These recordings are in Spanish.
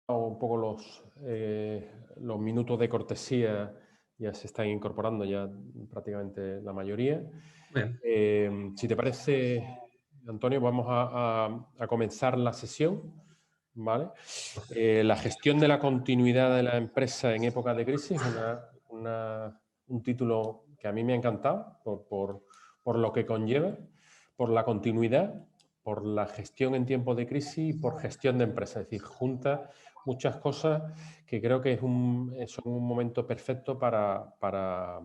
un poco los minutos de cortesía, ya se están incorporando ya prácticamente la mayoría. Si te parece, Antonio, vamos a comenzar la sesión, ¿vale? La gestión de la continuidad de la empresa en época de crisis, un título que a mí me ha encantado por lo que conlleva, por la continuidad, por la gestión en tiempos de crisis y por gestión de empresa. Es decir, junta muchas cosas que creo que son un momento perfecto para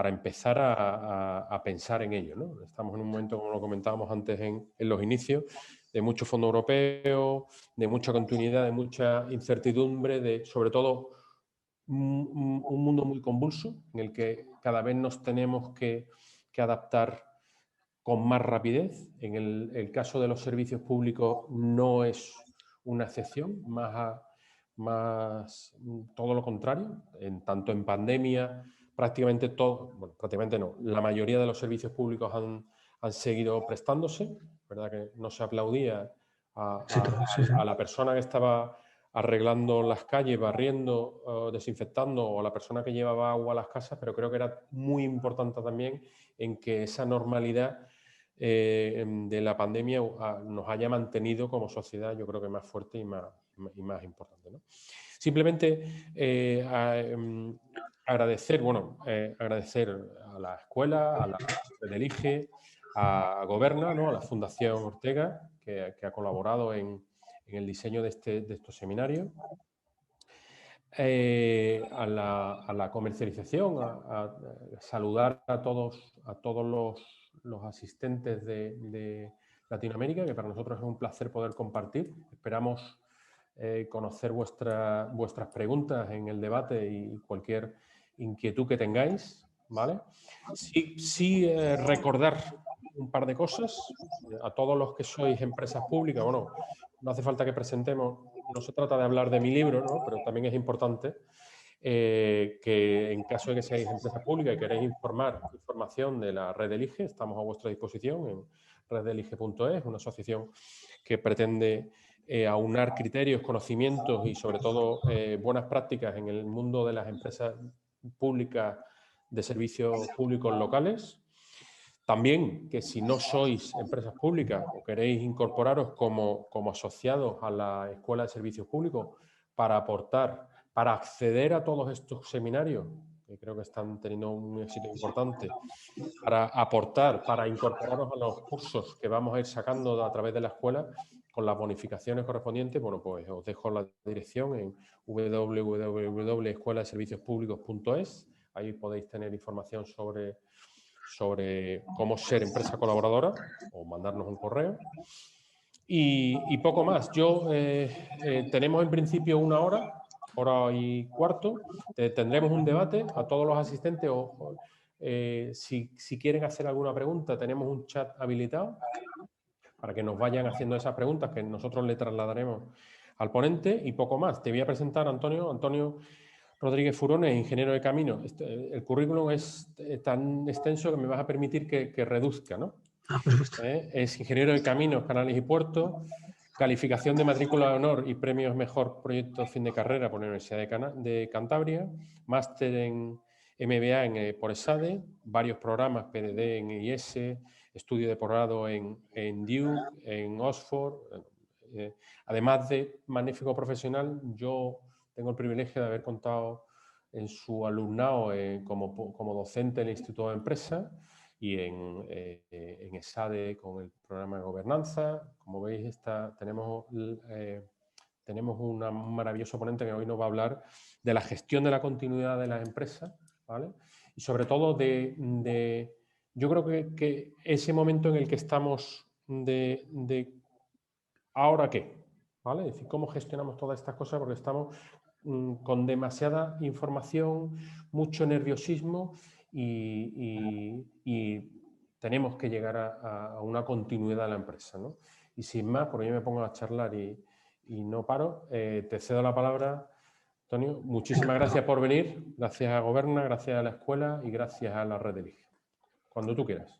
empezar a pensar en ello, ¿no? Estamos en un momento, como lo comentábamos antes en los inicios, de mucho fondo europeo, de mucha continuidad, de mucha incertidumbre, sobre todo un mundo muy convulso en el que cada vez nos tenemos que adaptar con más rapidez. En el caso de los servicios públicos no es una excepción, más todo lo contrario. Tanto en pandemia, prácticamente todo, bueno, prácticamente no, la mayoría de los servicios públicos han seguido prestándose, ¿verdad? Que no se aplaudía a la persona que estaba arreglando las calles, barriendo, desinfectando, o a la persona que llevaba agua a las casas, pero creo que era muy importante también en que esa normalidad de la pandemia nos haya mantenido como sociedad, yo creo que más fuerte y más importante, ¿no? Simplemente agradecer a la escuela, a la Red Elige, a Goberna, ¿no? A la Fundación Ortega, que ha colaborado en el diseño de estos seminarios. A la comercialización, a saludar a todos los asistentes de Latinoamérica, que para nosotros es un placer poder compartir. Esperamos conocer vuestras preguntas en el debate y cualquier inquietud que tengáis, ¿vale? Sí, recordar un par de cosas a todos los que sois empresas públicas. Bueno, no hace falta que presentemos, no se trata de hablar de mi libro, ¿no? Pero también es importante que en caso de que seáis empresas públicas y queréis información de la Red Elige, estamos a vuestra disposición en redelige.es, una asociación que pretende aunar criterios, conocimientos y sobre todo buenas prácticas en el mundo de las empresas públicas de servicios públicos locales. También que si no sois empresas públicas o queréis incorporaros como asociados a la Escuela de Servicios Públicos para aportar, para acceder a todos estos seminarios, que creo que están teniendo un éxito importante, para aportar, para incorporaros a los cursos que vamos a ir sacando a través de la escuela con las bonificaciones correspondientes, bueno, pues os dejo la dirección en www.escueladeserviciospublicos.es. Ahí podéis tener información sobre cómo ser empresa colaboradora o mandarnos un correo. Y poco más. Tenemos en principio una hora y cuarto. Tendremos un debate a todos los asistentes. Si quieren hacer alguna pregunta, tenemos un chat habilitado para que nos vayan haciendo esas preguntas que nosotros le trasladaremos al ponente y poco más. Te voy a presentar a Antonio Rodríguez Furones, ingeniero de caminos. El currículum es tan extenso que me vas a permitir que reduzca, ¿no? Es ingeniero de caminos, canales y puertos, calificación de matrícula de honor y premios mejor proyecto fin de carrera por la Universidad de Cantabria, máster en MBA por ESADE, varios programas PDD en IES, estudio de posgrado en Duke, en Oxford. Además de magnífico profesional, yo tengo el privilegio de haber contado en su alumnado como docente del Instituto de Empresa y en ESADE con el programa de gobernanza. Como veis, tenemos un maravilloso ponente que hoy nos va a hablar de la gestión de la continuidad de las empresas, ¿vale? Y sobre todo yo creo que ese momento en el que estamos de ¿ahora qué? ¿Vale? Es decir, cómo gestionamos todas estas cosas porque estamos con demasiada información, mucho nerviosismo y tenemos que llegar a una continuidad de la empresa, ¿no? Y sin más, porque yo me pongo a charlar y no paro, te cedo la palabra, Antonio. Muchísimas gracias por venir, gracias a Goberna, gracias a la escuela y gracias a la Red Elige. Cuando tú quieras.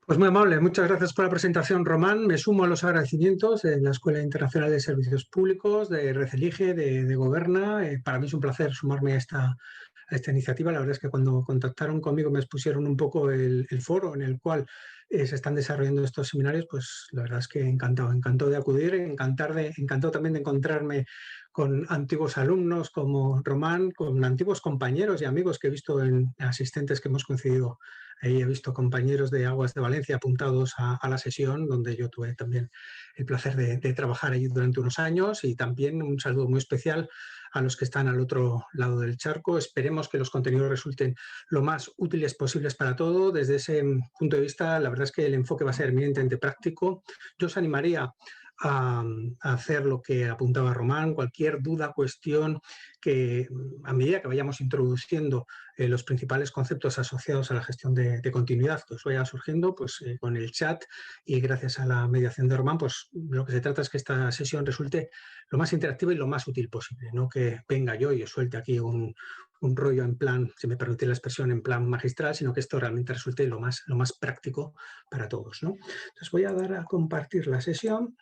Pues muy amable, muchas gracias por la presentación, Román. Me sumo a los agradecimientos de la Escuela Internacional de Servicios Públicos, de Recelige, de Goberna. Para mí es un placer sumarme a esta iniciativa. La verdad es que cuando contactaron conmigo me expusieron un poco el foro en el cual se están desarrollando estos seminarios, pues la verdad es que encantado de acudir, encantado también de encontrarme con antiguos alumnos como Román, con antiguos compañeros y amigos que he visto en asistentes que hemos coincidido. Ahí he visto compañeros de Aguas de Valencia apuntados a la sesión, donde yo tuve también el placer de trabajar allí durante unos años, y también un saludo muy especial a los que están al otro lado del charco. Esperemos que los contenidos resulten lo más útiles posibles para todo. Desde ese punto de vista, la verdad es que el enfoque va a ser eminentemente práctico. Yo os animaría a hacer lo que apuntaba Román, cualquier duda, cuestión, que a medida que vayamos introduciendo los principales conceptos asociados a la gestión de continuidad que os vaya surgiendo, pues con el chat y gracias a la mediación de Román, pues lo que se trata es que esta sesión resulte lo más interactiva y lo más útil posible, no que venga yo y os suelte aquí un rollo en plan, si me permitís la expresión, en plan magistral, sino que esto realmente resulte lo más práctico para todos, ¿no? Entonces voy a dar a compartir la sesión.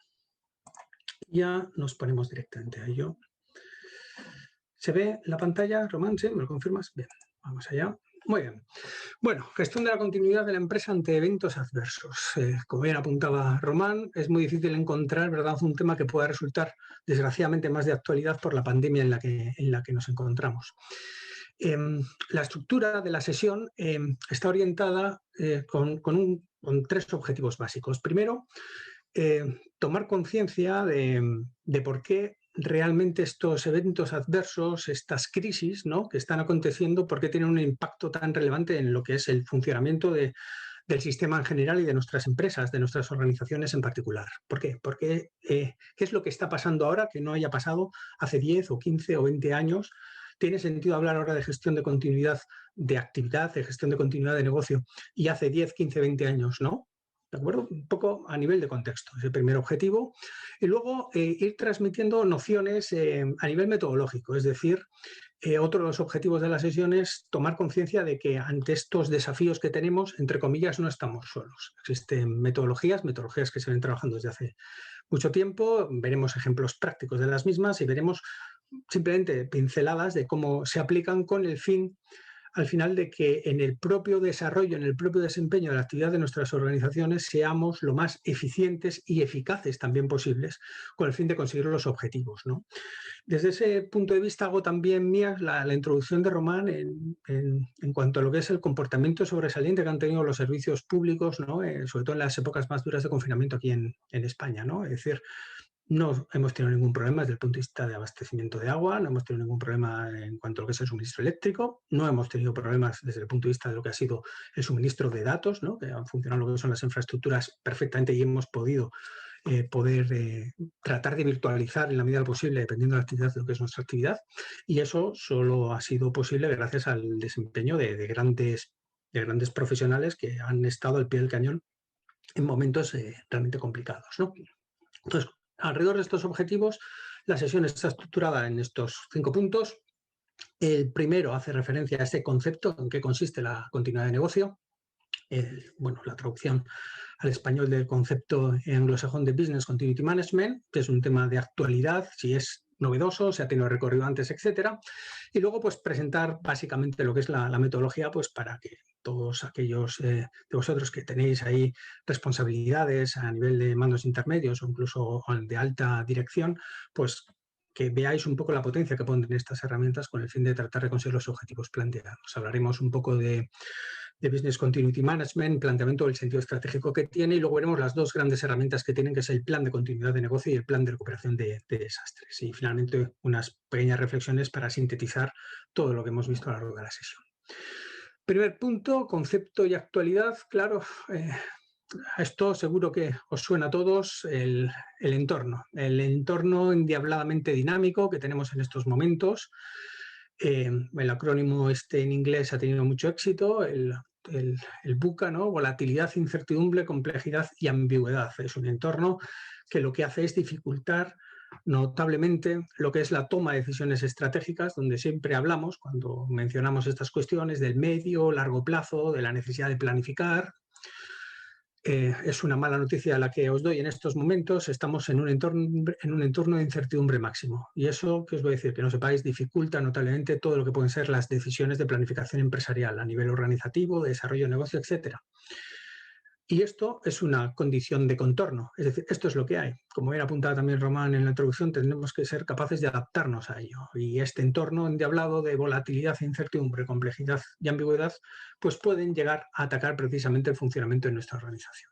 Ya nos ponemos directamente a ello. ¿Se ve la pantalla, Román? ¿Sí? ¿Me lo confirmas? Bien, vamos allá. Muy bien. Bueno, gestión de la continuidad de la empresa ante eventos adversos. Como bien apuntaba Román, es muy difícil encontrar, ¿verdad?, un tema que pueda resultar, desgraciadamente, más de actualidad por la pandemia en la que nos encontramos. La estructura de la sesión está orientada con tres objetivos básicos. Primero, tomar conciencia de por qué realmente estos eventos adversos, estas crisis, ¿no?, que están aconteciendo, por qué tienen un impacto tan relevante en lo que es el funcionamiento del sistema en general y de nuestras empresas, de nuestras organizaciones en particular. ¿Por qué? Porque ¿qué es lo que está pasando ahora que no haya pasado hace 10 o 15 o 20 años? ¿Tiene sentido hablar ahora de gestión de continuidad de actividad, de gestión de continuidad de negocio, y hace 10, 15, 20 años no? ¿De acuerdo? Un poco a nivel de contexto, es el primer objetivo. Y luego ir transmitiendo nociones a nivel metodológico, es decir, otro de los objetivos de la sesión es tomar conciencia de que ante estos desafíos que tenemos, entre comillas, no estamos solos. Existen metodologías que se ven trabajando desde hace mucho tiempo, veremos ejemplos prácticos de las mismas y veremos simplemente pinceladas de cómo se aplican con el fin, al final, de que en el propio desarrollo, en el propio desempeño de la actividad de nuestras organizaciones seamos lo más eficientes y eficaces también posibles, con el fin de conseguir los objetivos, ¿no? Desde ese punto de vista hago también mía la introducción de Román en cuanto a lo que es el comportamiento sobresaliente que han tenido los servicios públicos, ¿no? Sobre todo en las épocas más duras de confinamiento aquí en España, ¿no? Es decir, no hemos tenido ningún problema desde el punto de vista de abastecimiento de agua, no hemos tenido ningún problema en cuanto a lo que es el suministro eléctrico, no hemos tenido problemas desde el punto de vista de lo que ha sido el suministro de datos, ¿no?, que han funcionado lo que son las infraestructuras perfectamente y hemos podido tratar de virtualizar en la medida de lo posible, dependiendo de la actividad, de lo que es nuestra actividad, y eso solo ha sido posible gracias al desempeño de grandes profesionales que han estado al pie del cañón en momentos realmente complicados, ¿no? Entonces, alrededor de estos objetivos, la sesión está estructurada en estos 5 puntos. El primero hace referencia a ese concepto, en qué consiste la continuidad de negocio. Bueno, la traducción al español del concepto anglosajón de Business Continuity Management, que es un tema de actualidad, si es novedoso, si ha tenido recorrido antes, etcétera. Y luego, pues, presentar básicamente lo que es la metodología, pues, para que todos aquellos de vosotros que tenéis ahí responsabilidades a nivel de mandos intermedios o incluso de alta dirección, pues que veáis un poco la potencia que ponen estas herramientas con el fin de tratar de conseguir los objetivos planteados. Hablaremos un poco de Business Continuity Management, planteamiento del sentido estratégico que tiene, y luego veremos las dos grandes herramientas que tienen, que es el plan de continuidad de negocio y el plan de recuperación de desastres. Y finalmente unas pequeñas reflexiones para sintetizar todo lo que hemos visto a lo largo de la sesión. Primer punto, concepto y actualidad. Claro, esto seguro que os suena a todos, el entorno endiabladamente dinámico que tenemos en estos momentos. El acrónimo este en inglés ha tenido mucho éxito, el BUCA, ¿no? Volatilidad, incertidumbre, complejidad y ambigüedad. Es un entorno que lo que hace es dificultar notablemente lo que es la toma de decisiones estratégicas, donde siempre hablamos, cuando mencionamos estas cuestiones, del medio, largo plazo, de la necesidad de planificar. es una mala noticia la que os doy en estos momentos. Estamos en un entorno de incertidumbre máximo. Y eso, que os voy a decir, que no sepáis, dificulta notablemente todo lo que pueden ser las decisiones de planificación empresarial a nivel organizativo, de desarrollo de negocio, etcétera. Y esto es una condición de contorno, es decir, esto es lo que hay. Como bien apuntaba también Román en la introducción, tendremos que ser capaces de adaptarnos a ello. Y este entorno endiablado de volatilidad, incertidumbre, complejidad y ambigüedad, pues pueden llegar a atacar precisamente el funcionamiento de nuestra organización.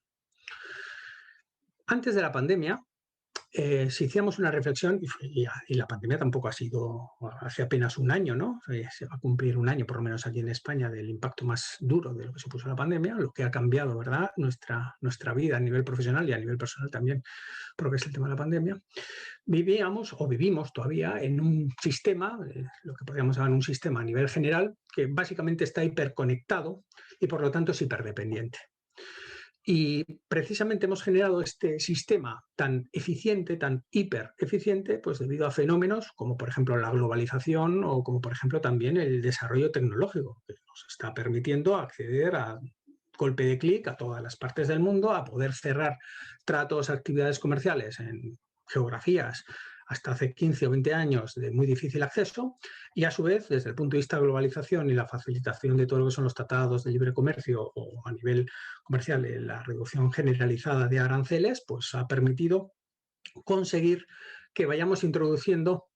Antes de la pandemia, si hiciéramos una reflexión, y la pandemia tampoco ha sido hace apenas un año, ¿no? Se va a cumplir un año, por lo menos aquí en España, del impacto más duro de lo que supuso la pandemia, lo que ha cambiado, ¿verdad?, nuestra vida a nivel profesional y a nivel personal también, por lo que es el tema de la pandemia. Vivíamos o vivimos todavía en un sistema, lo que podríamos llamar un sistema a nivel general, que básicamente está hiperconectado y por lo tanto es hiperdependiente. Y precisamente hemos generado este sistema tan eficiente, tan hipereficiente, pues debido a fenómenos como por ejemplo la globalización o como por ejemplo también el desarrollo tecnológico, que nos está permitiendo acceder a golpe de clic a todas las partes del mundo, a poder cerrar tratos, actividades comerciales en geografías hasta hace 15 o 20 años de muy difícil acceso, y a su vez, desde el punto de vista de globalización y la facilitación de todo lo que son los tratados de libre comercio o a nivel comercial, la reducción generalizada de aranceles, pues ha permitido conseguir que vayamos introduciendo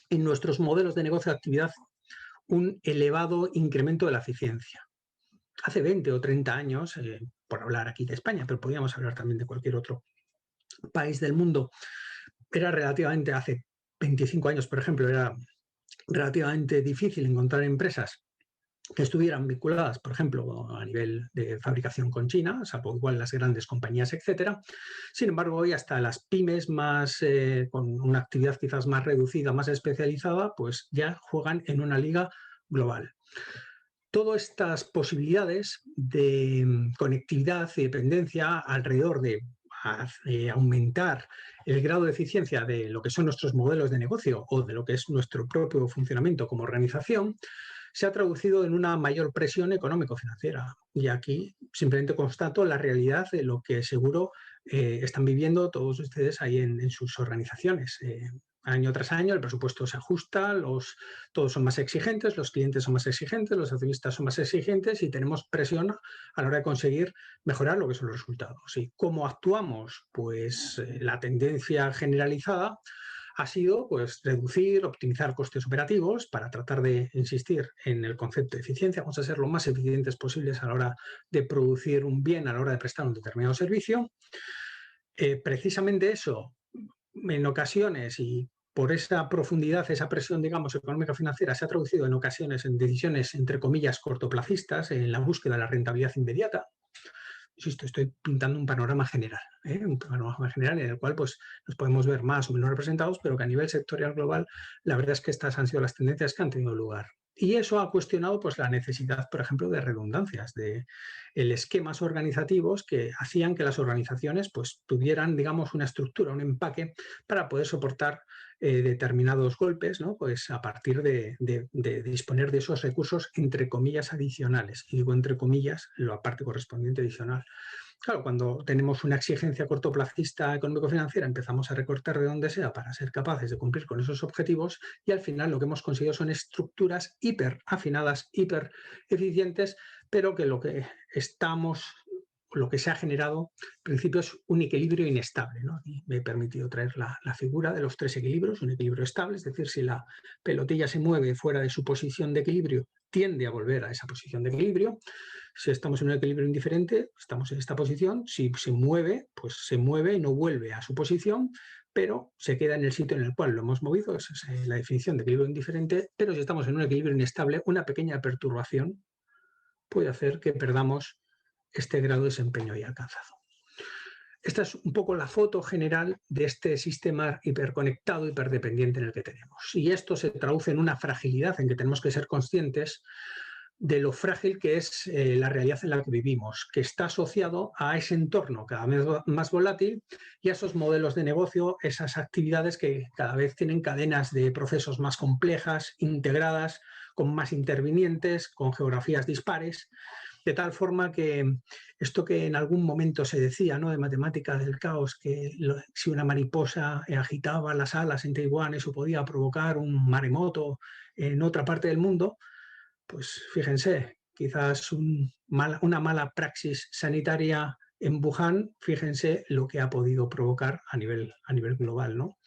en nuestros modelos de negocio de actividad un elevado incremento de la eficiencia. Hace 20 o 30 años, por hablar aquí de España, pero podríamos hablar también de cualquier otro país del mundo, era relativamente, hace 25 años, por ejemplo, era relativamente difícil encontrar empresas que estuvieran vinculadas, por ejemplo, a nivel de fabricación con China, salvo igual las grandes compañías, etcétera. Sin embargo, hoy hasta las pymes más con una actividad quizás más reducida, más especializada, pues ya juegan en una liga global. Todas estas posibilidades de conectividad y dependencia alrededor de aumentar el grado de eficiencia de lo que son nuestros modelos de negocio o de lo que es nuestro propio funcionamiento como organización, se ha traducido en una mayor presión económico-financiera. Y aquí simplemente constato la realidad de lo que seguro están viviendo todos ustedes ahí en sus organizaciones. Año tras año el presupuesto se ajusta, todos son más exigentes, los clientes son más exigentes, los accionistas son más exigentes y tenemos presión a la hora de conseguir mejorar lo que son los resultados. ¿Y cómo actuamos? Pues la tendencia generalizada ha sido pues, reducir, optimizar costes operativos para tratar de insistir en el concepto de eficiencia. Vamos a ser lo más eficientes posibles a la hora de producir un bien, a la hora de prestar un determinado servicio. Precisamente eso, en ocasiones y por esa profundidad, esa presión, digamos, económica financiera se ha traducido en ocasiones en decisiones, entre comillas, cortoplacistas, en la búsqueda de la rentabilidad inmediata. Insisto, estoy pintando un panorama general, un panorama general en el cual pues, nos podemos ver más o menos representados, pero que a nivel sectorial global, la verdad es que estas han sido las tendencias que han tenido lugar. Y eso ha cuestionado pues, la necesidad, por ejemplo, de redundancias, de esquemas organizativos que hacían que las organizaciones pues, tuvieran, digamos, una estructura, un empaque para poder soportar determinados golpes, ¿no? Pues a partir de disponer de esos recursos, entre comillas, adicionales. Y digo entre comillas, la parte correspondiente adicional. Claro, cuando tenemos una exigencia cortoplacista económico-financiera, empezamos a recortar de donde sea para ser capaces de cumplir con esos objetivos y al final lo que hemos conseguido son estructuras hiper afinadas, hiper eficientes, pero que lo que se ha generado, en principio, es un equilibrio inestable, ¿no? Y me he permitido traer la figura de los 3 equilibrios, un equilibrio estable, es decir, si la pelotilla se mueve fuera de su posición de equilibrio, tiende a volver a esa posición de equilibrio. Si estamos en un equilibrio indiferente, estamos en esta posición. Si se mueve, pues se mueve y no vuelve a su posición, pero se queda en el sitio en el cual lo hemos movido. Esa es la definición de equilibrio indiferente. Pero si estamos en un equilibrio inestable, una pequeña perturbación puede hacer que perdamos este grado de desempeño ya alcanzado. Esta es un poco la foto general de este sistema hiperconectado, hiperdependiente en el que tenemos. Y esto se traduce en una fragilidad en que tenemos que ser conscientes de lo frágil que es la realidad en la que vivimos, que está asociado a ese entorno cada vez más volátil y a esos modelos de negocio, esas actividades que cada vez tienen cadenas de procesos más complejas, integradas, con más intervinientes, con geografías dispares. de tal forma que esto que en algún momento se decía, ¿no?, de matemática del caos, que si una mariposa agitaba las alas en Taiwán, eso podía provocar un maremoto en otra parte del mundo, pues fíjense, quizás una mala praxis sanitaria en Wuhan, fíjense lo que ha podido provocar a nivel global, ¿no?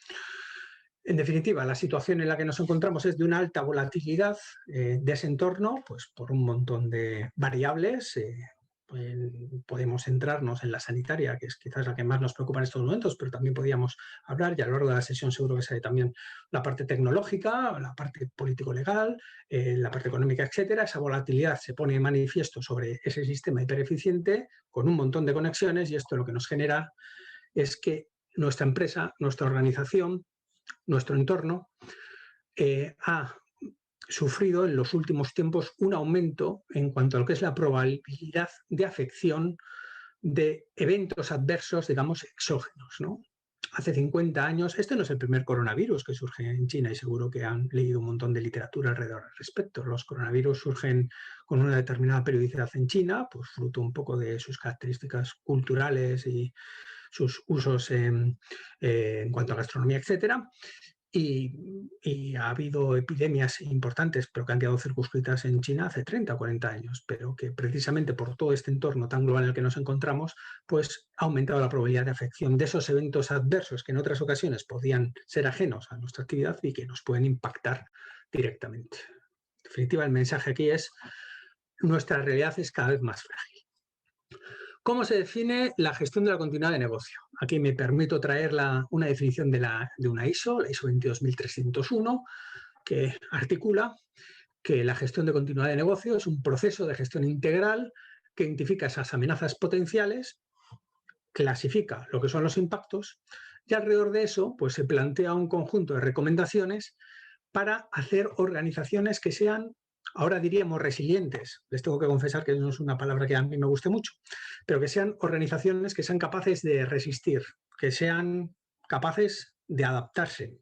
En definitiva, la situación en la que nos encontramos es de una alta volatilidad de ese entorno, pues por un montón de variables. Podemos centrarnos en la sanitaria, que es quizás la que más nos preocupa en estos momentos, pero también podríamos hablar, y a lo largo de la sesión seguro que sale también la parte tecnológica, la parte político-legal, la parte económica, etcétera. Esa volatilidad se pone en manifiesto sobre ese sistema hipereficiente con un montón de conexiones, y esto lo que nos genera es que nuestra empresa, nuestra organización, nuestro entorno ha sufrido en los últimos tiempos un aumento en cuanto a lo que es la probabilidad de afección de eventos adversos, digamos, exógenos, ¿no? Hace 50 años, este no es el primer coronavirus que surge en China, y seguro que han leído un montón de literatura alrededor al respecto. Los coronavirus surgen con una determinada periodicidad en China, pues fruto un poco de sus características culturales y sus usos en cuanto a gastronomía, etcétera. Y ha habido epidemias importantes, pero que han quedado circunscritas en China hace 30 o 40 años, pero que precisamente por todo este entorno tan global en el que nos encontramos, pues ha aumentado la probabilidad de afección de esos eventos adversos que en otras ocasiones podían ser ajenos a nuestra actividad y que nos pueden impactar directamente. En definitiva, el mensaje aquí es: nuestra realidad es cada vez más frágil. ¿Cómo se define la gestión de la continuidad de negocio? Aquí me permito traer una definición de una ISO, la ISO 22301, que articula que la gestión de continuidad de negocio es un proceso de gestión integral que identifica esas amenazas potenciales, clasifica lo que son los impactos y alrededor de eso pues, se plantea un conjunto de recomendaciones para hacer organizaciones que sean, ahora diríamos, resilientes. Les tengo que confesar que no es una palabra que a mí me guste mucho, pero que sean organizaciones que sean capaces de resistir, que sean capaces de adaptarse,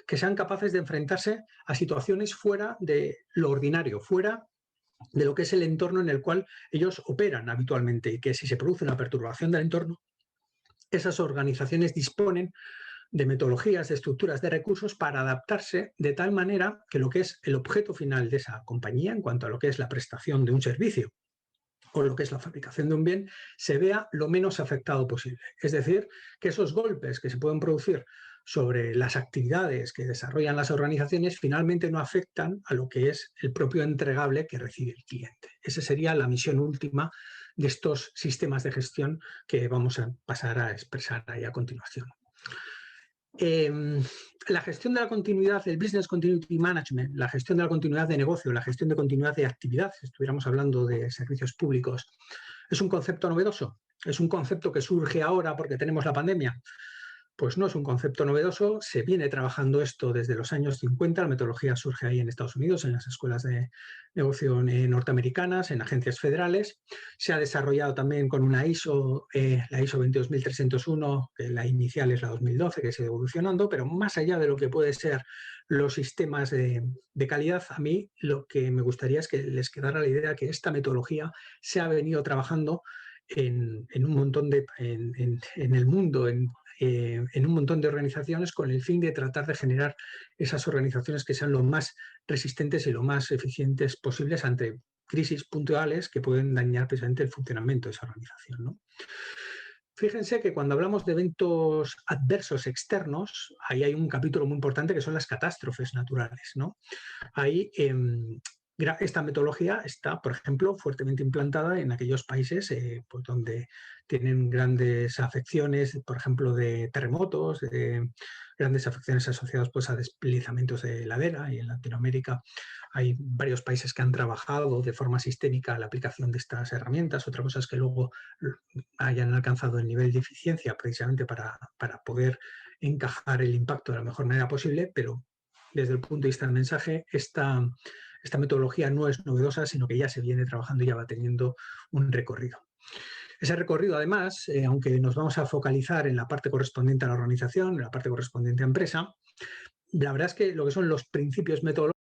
que sean capaces de enfrentarse a situaciones fuera de lo ordinario, fuera de lo que es el entorno en el cual ellos operan habitualmente, y que si se produce una perturbación del entorno, esas organizaciones disponen de metodologías, de estructuras, de recursos para adaptarse de tal manera que lo que es el objeto final de esa compañía, en cuanto a lo que es la prestación de un servicio o lo que es la fabricación de un bien, se vea lo menos afectado posible. Es decir, que esos golpes que se pueden producir sobre las actividades que desarrollan las organizaciones finalmente no afectan a lo que es el propio entregable que recibe el cliente. Esa sería la misión última de estos sistemas de gestión que vamos a pasar a expresar ahí a continuación. La gestión de la continuidad, el Business Continuity Management, la gestión de la continuidad de negocio, la gestión de continuidad de actividad, si estuviéramos hablando de servicios públicos, ¿es un concepto novedoso? ¿Es un concepto que surge ahora porque tenemos la pandemia? Pues no es un concepto novedoso, se viene trabajando esto desde los años 50, la metodología surge ahí en Estados Unidos, en las escuelas de negocio norteamericanas, en agencias federales. Se ha desarrollado también con una ISO, la ISO 22301, que la inicial es la 2012, que sigue evolucionando, pero más allá de lo que puede ser los sistemas de calidad, a mí lo que me gustaría es que les quedara la idea que esta metodología se ha venido trabajando en un montón en el mundo, en un montón de organizaciones con el fin de tratar de generar esas organizaciones que sean lo más resistentes y lo más eficientes posibles ante crisis puntuales que pueden dañar precisamente el funcionamiento de esa organización, ¿no? Fíjense que cuando hablamos de eventos adversos externos, ahí hay un capítulo muy importante que son las catástrofes naturales, ¿no? Ahí esta metodología está, por ejemplo, fuertemente implantada en aquellos países pues donde tienen grandes afecciones, por ejemplo, de terremotos, de grandes afecciones asociadas pues, a deslizamientos de ladera, y en Latinoamérica hay varios países que han trabajado de forma sistémica la aplicación de estas herramientas. Otra cosa es que luego hayan alcanzado el nivel de eficiencia precisamente para poder encajar el impacto de la mejor manera posible, pero desde el punto de vista del mensaje, esta metodología no es novedosa, sino que ya se viene trabajando y ya va teniendo un recorrido. Ese recorrido, además, aunque nos vamos a focalizar en la parte correspondiente a la organización, en la parte correspondiente a empresa, la verdad es que lo que son los principios metodológicos